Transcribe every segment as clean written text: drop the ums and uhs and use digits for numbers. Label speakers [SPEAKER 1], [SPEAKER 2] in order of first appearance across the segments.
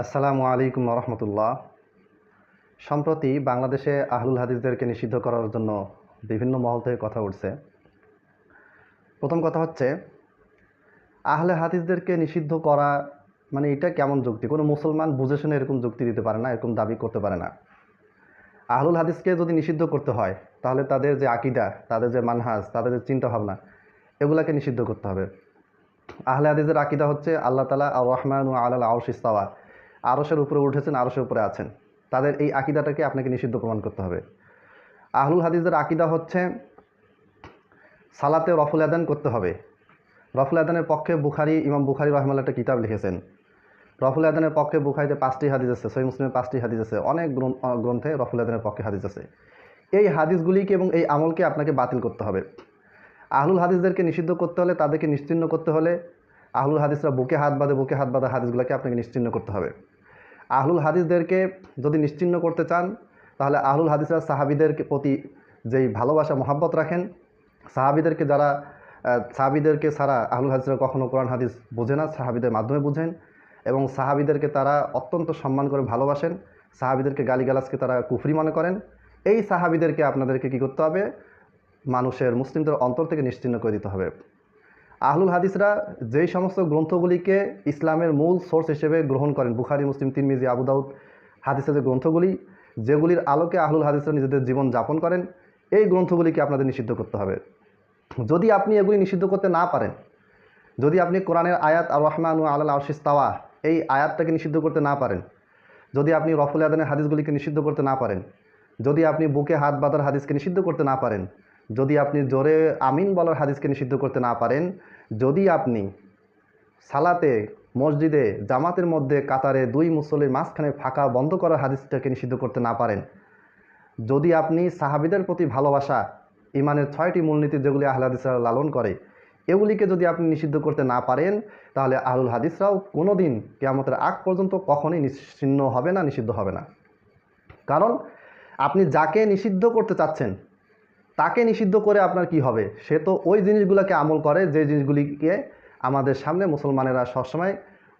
[SPEAKER 1] আসসালামু আলাইকুম রহমতুল্লাহ। সম্প্রতি বাংলাদেশে আহলুল হাদিসদেরকে নিষিদ্ধ করার জন্য বিভিন্ন মহল থেকে কথা উঠছে। প্রথম কথা হচ্ছে, আহলে হাদিসদেরকে নিষিদ্ধ করা মানে এটা কেমন যুক্তি? কোনো মুসলমান বুঝে শুনে এরকম যুক্তি দিতে পারে না, এরকম দাবি করতে পারে না। আহলুল হাদিসকে যদি নিষিদ্ধ করতে হয় তাহলে তাদের যে আকিদা, তাদের যে মানহাজ, তাদের যে চিন্তাভাবনা, এগুলাকে নিষিদ্ধ করতে হবে। আহলে হাদিসের আকিদা হচ্ছে আল্লাহ তাআলা আর রহমান ও আলাল আরশ ইস্তাওয়া, আরশের উপরে উঠেছেন, আরশের উপরে আছেন। তাদের এই আকিদাটাকে আপনাকে নিষিদ্ধ প্রমাণ করতে হবে। আহলুল হাদিসের আকিদা হচ্ছে সালাতে রফুল আদান করতে হবে। রফুল আদানের পক্ষে ইমাম বুখারী রাহিমাহুল্লাহ একটা কিতাব লিখেছেন। রফুল আদানের পক্ষে বুখারীতে 5টি হাদিস আছে, সহিহ মুসলিমে 5টি হাদিস আছে, অনেক গ্রন্থে রফুল আদানের পক্ষে হাদিস আছে। এই হাদিসগুলিকে এবং এই আমলকে আপনাকে বাতিল করতে হবে। আহলুল হাদিসদেরকে নিষিদ্ধ করতে হলে, তাদেরকে নিশ্চিহ্ন করতে হলে, আহলুল হাদিসরা বুকে হাত বাঁধা হাদিসগুলোকে আপনাকে নিশ্চিহ্ন করতে হবে। আহলুল হাদিসদেরকে যদি নিশ্চিহ্ন করতে চান তাহলে আহলুল হাদিসরা সাহাবিদের প্রতি যেই ভালোবাসা মহাব্বত রাখেন, সাহাবিদেরকে ছাড়া আহলুল হাদিসরা কখনো কোরআন হাদিস বোঝে না, সাহাবিদের মাধ্যমে বুঝেন, এবং সাহাবিদেরকে তারা অত্যন্ত সম্মান করে ভালোবাসেন। সাহাবিদেরকে গালিগালাজকে তারা কুফরি মনে করেন। এই সাহাবিদেরকে আপনাদেরকে কী করতে হবে? মুসলিমদের অন্তর থেকে নিশ্চিহ্ন করে দিতে হবে। আহলুল হাদিসরা যেই সমস্ত গ্রন্থগুলিকে ইসলামের মূল সোর্স হিসেবে গ্রহণ করেন, বুখারী, মুসলিম, তিরমিজি, আবু দাউদ হাদিসের যে গ্রন্থগুলি, যেগুলির আলোকে আহলুল হাদিসরা নিজেদের জীবন যাপন করেন, এই গ্রন্থগুলিকে আপনাদের নিষিদ্ধ করতে হবে। যদি আপনি এগুলি নিষিদ্ধ করতে না পারেন, যদি আপনি কোরআনের আয়াত আর রহমান ও আলাল আরশ ইস্তাওয়া এই আয়াতটাকে নিষিদ্ধ করতে না পারেন, যদি আপনি রফুল আদানের হাদিসগুলিকে নিষিদ্ধ করতে না পারেন, যদি আপনি বুকে হাত বাঁধার হাদিসকে নিষিদ্ধ করতে না পারেন, যদি আপনি জোরে আমিন বলার হাদিসকে নিষিদ্ধ করতে না পারেন, যদি আপনি সালাতে মসজিদে জামাতের মধ্যে কাতারে 2 মুসল্লির মাঝখানে ফাঁকা বন্ধ করার হাদিসটাকে নিষিদ্ধ করতে না পারেন, যদি আপনি সাহাবিদের প্রতি ভালোবাসা, ইমানের 6টি মূলনীতি যেগুলি আহলে হাদিসরা লালন করে, এগুলিকে যদি আপনি নিষিদ্ধ করতে না পারেন, তাহলে আহলুল হাদিসরাও কোনো দিন কিয়ামতের আগ পর্যন্ত কখনোই নিশ্চিহ্ন হবে না, নিষিদ্ধ হবে না। কারণ আপনি যাকে নিষিদ্ধ করতে চাচ্ছেন তাকে নিষিদ্ধ করে আপনার কি হবে? সে তো ওই জিনিসগুলোকে আমল করে যে জিনিসগুলিকে আমাদের সামনে মুসলমানেরা সবসময়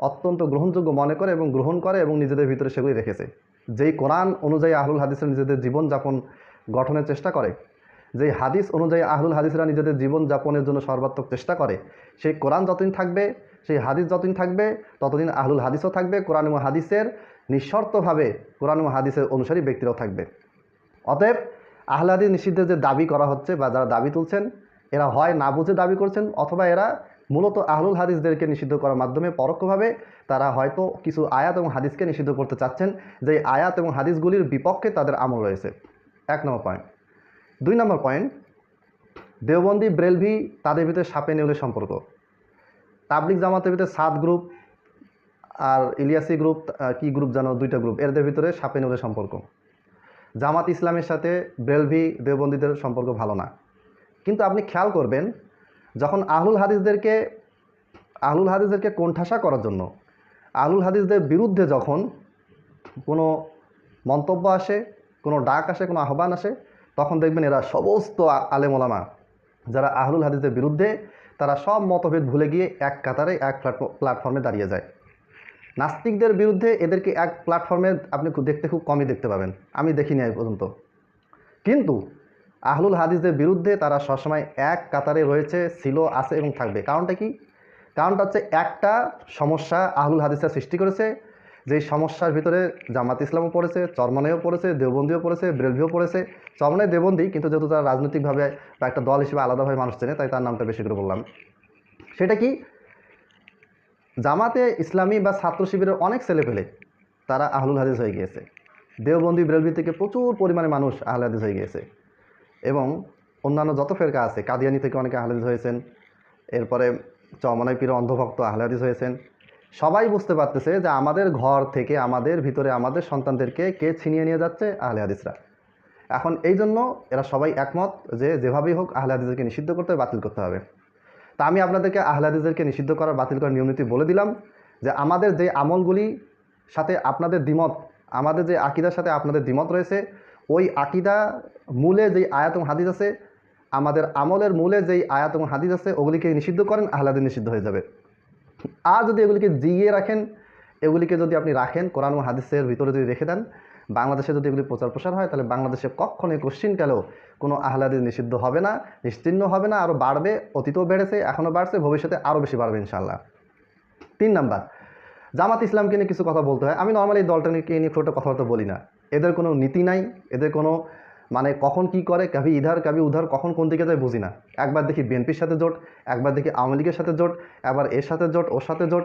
[SPEAKER 1] অত্যন্ত গ্রহণযোগ্য মনে করে এবং গ্রহণ করে এবং নিজেদের ভিতরে সেগুলি রেখেছে। যেই কোরআন অনুযায়ী আহলুল হাদিসরা নিজেদের জীবনযাপন গঠনের চেষ্টা করে, যেই হাদিস অনুযায়ী আহলুল হাদিসরা নিজেদের জীবনযাপনের জন্য সর্বাত্মক চেষ্টা করে, সেই কোরআন যতদিন থাকবে, সেই হাদিস যতদিন থাকবে, ততদিন আহলুল হাদিসও থাকবে, কোরআন এবং হাদিসের নিঃশর্তভাবে কোরআন এবং হাদিসের অনুসারী ব্যক্তিরাও থাকবে। অতএব আহলে হাদিস নিষিদ্ধের যে দাবি করা হচ্ছে বা যারা দাবি তুলছেন, এরা হয় না বুঝে দাবি করছেন, অথবা এরা মূলত আহলুল হাদিসদেরকে নিষিদ্ধ করার মাধ্যমে পরোক্ষভাবে তারা হয়তো কিছু আয়াত এবং হাদিসকে নিষিদ্ধ করতে চাচ্ছেন, যে আয়াত এবং হাদিসগুলির বিপক্ষে তাদের আমল রয়েছে। 1 নম্বর পয়েন্ট। 2 নম্বর পয়েন্ট, দেওবন্দি, ব্রেলভি, তাদের ভিতরে সাপে নেউলের সম্পর্ক। তাবলিগ জামাতের ভিতরে 7 গ্রুপ আর ইলিয়াসি গ্রুপ, কি গ্রুপ জানো, 2টা গ্রুপ, এদের ভিতরে সাপে নেউলের সম্পর্ক। জামাত ইসলামের সাথে ব্রেলভি দেওবন্দীদের সম্পর্ক ভালো না। কিন্তু আপনি খেয়াল করবেন, যখন আহলুল হাদিসদেরকে কোণঠাসা করার জন্য, আহলুল হাদিসদের বিরুদ্ধে যখন কোনো মন্তব্য আসে, কোনো ডাক আসে, কোনো আহ্বান আসে, তখন দেখবেন এরা সমস্ত আলেম ওলামা যারা আহলুল হাদিসদের বিরুদ্ধে, তারা সব মতভেদ ভুলে গিয়ে এক কাতারে এক প্ল্যাটফর্মে দাঁড়িয়ে যায়। নাস্তিকদের বিরুদ্ধে এদেরকে এক প্ল্যাটফর্মে আপনি দেখতে খুব কমই দেখতে পাবেন, আমি দেখিনি এই পর্যন্ত। কিন্তু আহলুল হাদিসদের বিরুদ্ধে তারা সবসময় এক কাতারে রয়েছে, ছিল, আছে এবং থাকবে। কারণটা কি? কারণটা হচ্ছে একটা সমস্যা আহলুল হাদিসরা সৃষ্টি করেছে, যেই সমস্যার ভিতরে জামাত ইসলামও পড়েছে, চরমনাইও পড়েছে, দেওবন্দিও পড়েছে, ব্রেলভিও পড়েছে। চরমনাই দেওবন্দি, কিন্তু যেহেতু তারা রাজনৈতিকভাবে বা একটা দল হিসেবে আলাদাভাবে মানুষ চেনে, তাই তার নামটা বেশি করে বললাম। সেটা কি? জামাতে ইসলামী বা ছাত্র শিবিরের অনেক ছেলেপেলে তারা আহলুল হাদিস হয়ে গিয়েছে। দেওবন্দি, ব্রেলভি থেকে প্রচুর পরিমাণে মানুষ আহলে হাদিস হয়ে গিয়েছে, এবং অন্যান্য যত ফেরকা আছে, কাদিয়ানি থেকে অনেকে আহলে হাদিস হয়েছেন, এরপরে চরমনাই পীরের অন্ধভক্ত আহলে হাদিস হয়েছেন। সবাই বুঝতে পারতেছে যে আমাদের ঘর থেকে, আমাদের ভিতরে, আমাদের সন্তানদেরকে কে ছিনিয়ে নিয়ে যাচ্ছে? আহলে হাদিসরা। এখন এই জন্য এরা সবাই একমত যে যেভাবেই হোক আহলে হাদিসদেরকে নিষিদ্ধ করতে হবে, বাতিল করতে হবে। তা আমি আপনাদেরকে আহলে হাদিসদেরকে নিষিদ্ধ করার, বাতিল করার নিয়মনীতি বলে দিলাম, যে আমাদের যে আমলগুলি সাথে আপনাদের দ্বিমত, আমাদের যে আকিদার সাথে আপনাদের দ্বিমত রয়েছে, ওই আকিদা মূলে যেই আয়াত এবং হাদিস আছে, আমাদের আমলের মূলে যেই আয়াত এবং হাদিস আছে, ওগুলিকে নিষিদ্ধ করেন, আহলে হাদিস নিষিদ্ধ হয়ে যাবে। আর যদি এগুলিকে জিইয়ে রাখেন, এগুলিকে যদি আপনি রাখেন, কোরআন ও হাদিসের ভিতরে যদি রেখে দেন, বাংলাদেশে যদি এগুলি প্রচার প্রসার হয়, তাহলে বাংলাদেশে কখনোই কোশ্চিনকালেও কোনো আহলে হাদিস নিষিদ্ধ হবে না, নিশ্চিহ্ন হবে না, আরও বাড়বে। অতীতেও বেড়েছে, এখনও বাড়ছে, ভবিষ্যতে আরও বেশি বাড়বে ইনশাআল্লাহ। 3 নাম্বার, জামাত ইসলামকে নিয়ে কিছু কথা বলতে হয়। আমি নর্মালি এই দলটাকে নিয়ে খুব একটা কথাবার্তা বলি না। এদের কোনো নীতি নাই, এদের কোনো মানে কখন কি করে, কাভি ইধার কাভি উধার, কখন কোন দিকে যায় বুঝি না। একবার দেখি বিএনপির সাথে জোট, একবার দেখি আওয়ামী লীগের সাথে জোট, একবার এর সাথে জোট, ওর সাথে জোট,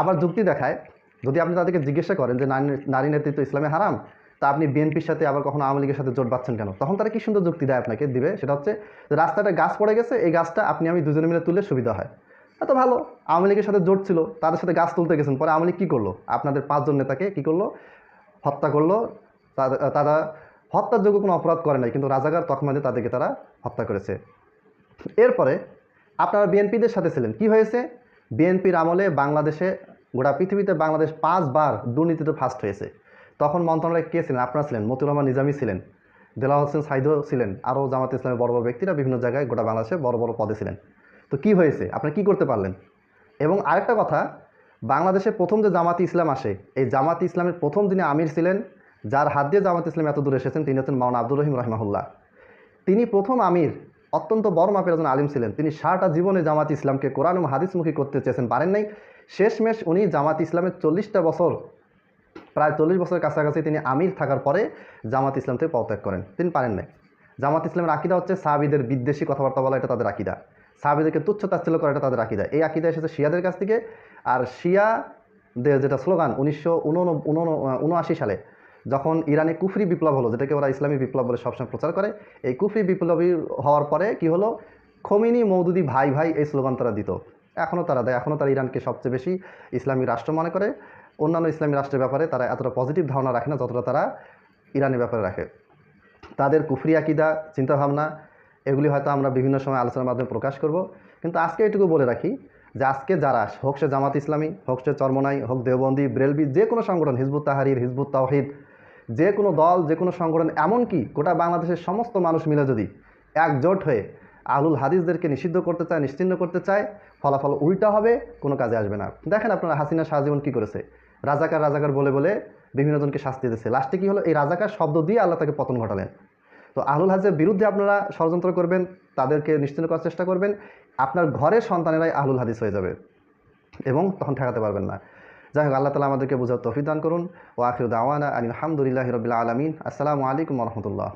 [SPEAKER 1] আবার যুক্তি দেখায়। যদি আপনি তাদেরকে জিজ্ঞাসা করেন যে নারী নেতৃত্ব ইসলামে হারাম, তা আপনি বিএনপির সাথে আবার কখনো আওয়ামী লীগের সাথে জোট বাঁধছেন কেন? তখন তারা কি সুন্দর যুক্তি দেয় আপনাকে দিবে, সেটা হচ্ছে যে রাস্তাটা গাছ পড়ে গেছে, এই গাছটা আপনি আমি দুজনে মিলে তুললে সুবিধা হয়। এত ভালো, আওয়ামী লীগের সাথে জোট ছিল, তাদের সাথে গাছ তুলতে গেছেন, পরে আওয়ামী লীগ কী করলো? আপনাদের 5 জন নেতাকে কী করলো? হত্যা করলো। তারা হত্যার যোগ্য কোনো অপরাধ করে নাই, কিন্তু রাজাকার তকমা দিয়ে তাদেরকে তারা হত্যা করেছে। এরপরে আপনারা বিএনপিদের সাথে ছিলেন, কি হয়েছে? বিএনপির আমলে বাংলাদেশে, গোটা পৃথিবীতে বাংলাদেশ 5 বার দুর্নীতিতে ফার্স্ট হয়েছে। তখন মন্ত্রণালয়ে কে ছিলেন? আপনারা ছিলেন। মতিউর রহমান নিজামী ছিলেন, দেলাওয়ার হোসেন সাইদও ছিলেন, আরও জামাত ইসলামের বড় বড় ব্যক্তিরা বিভিন্ন জায়গায় গোটা বাংলাদেশে বড় বড় পদে ছিলেন। তো কি হয়েছে? আপনি কি করতে পারলেন? এবং আরেকটা কথা, বাংলাদেশে প্রথম যে জামাতি ইসলাম আসে, এই জামাতি ইসলামের প্রথম যিনি আমির ছিলেন, যার হাত দিয়ে জামাত ইসলাম এত দূর এসেছেন, তিনি হচ্ছেন মাওলানা আব্দুর রহিম রাহিমাহুল্লাহ। তিনি প্রথম আমির, অত্যন্ত বড় মাপের একজন আলিম ছিলেন। তিনি সারাটা জীবনে জামাত ইসলামকে কোরআন ও হাদিসমুখী করতে চেয়েছেন, পারেন নাই। শেষমেশ উনি জামাত ইসলামের 40টা বছর, প্রায় 40 বছরের কাছাকাছি তিনি আমির থাকার পরে জামাত ইসলাম থেকে পদত্যাগ করেন। তিনি পারেন নাই। জামাত ইসলামের আকিদা হচ্ছে সাহাবীদের বিদ্বেষী কথাবার্তা বলা, এটা তাদের আকিদা। সাহাবীদেরকে তুচ্ছ তাচ্ছিল্য করা, এটা তাদের আকিদা। এই আকিদা এসেছে শিয়াদের কাছ থেকে। আর শিয়াদের যেটা স্লোগান 1979 সালে যখন ইরানে কুফরি বিপ্লব হলো, যেটাকে ওরা ইসলামী বিপ্লব বলে সবসময় প্রচার করে, এই কুফরি বিপ্লবী হওয়ার পরে কি হলো? খোমেনি মওদুদি ভাই ভাই এই স্লোগান তারা দিত, এখনও তারা দেয়। এখনও তারা ইরানকে সবচেয়ে বেশি ইসলামী রাষ্ট্র মনে করে। অন্যান্য ইসলামী রাষ্ট্রের ব্যাপারে তারা এতটা পজিটিভ ধারণা রাখে না যতটা তারা ইরানের ব্যাপারে রাখে। তাদের কুফরি আকিদা, চিন্তাভাবনা, এগুলি হয়তো আমরা বিভিন্ন সময় আলোচনার মাধ্যমে প্রকাশ করব। কিন্তু আজকে এটুকু বলে রাখি যে আজকে যারা, হোক সে জামাত ইসলামী, হোক সে চরমনাই, হোক দেওবন্দি, ব্রেলবি, যে কোনো সংগঠন, হিজবুত তাহরির, হিজবুত তাওহিদ, যে কোনো দল, যে কোনো সংগঠন, এমনকি গোটা বাংলাদেশের সমস্ত মানুষ মিলে যদি একজোট হয়ে আহলুল হাদিসদেরকে নিষিদ্ধ করতে চায়, নিশ্চিহ্ন করতে চায়, ফলাফল উল্টা হবে, কোনো কাজে আসবে না। দেখেন আপনারা হাসিনা শাহজীবন কী করেছে? রাজাকার রাজাকার বলে বলে বিভিন্নজনকে শাস্তি দিচ্ছে। লাস্টে কী হলো? এই রাজাকার শব্দ দিয়ে আল্লাহ তাকে পতন ঘটালেন। তো আহলুল হাদিসের বিরুদ্ধে আপনারা ষড়যন্ত্র করবেন, তাদেরকে নিশ্চিহ্ন করার চেষ্টা করবেন, আপনার ঘরের সন্তানেরাই আহলুল হাদিস হয়ে যাবে এবং তখন ঠেকাতে পারবেন না। যাই হোক, আল্লাহ তাআলা আমাদেরকে বোঝার তৌফিক দান করুন। ওয়া আখিরু দাওয়ানা আনিল হামদুলিল্লাহি রাব্বিল আলামিন। আসসালামু আলাইকুম ওয়া রাহমাতুল্লাহ।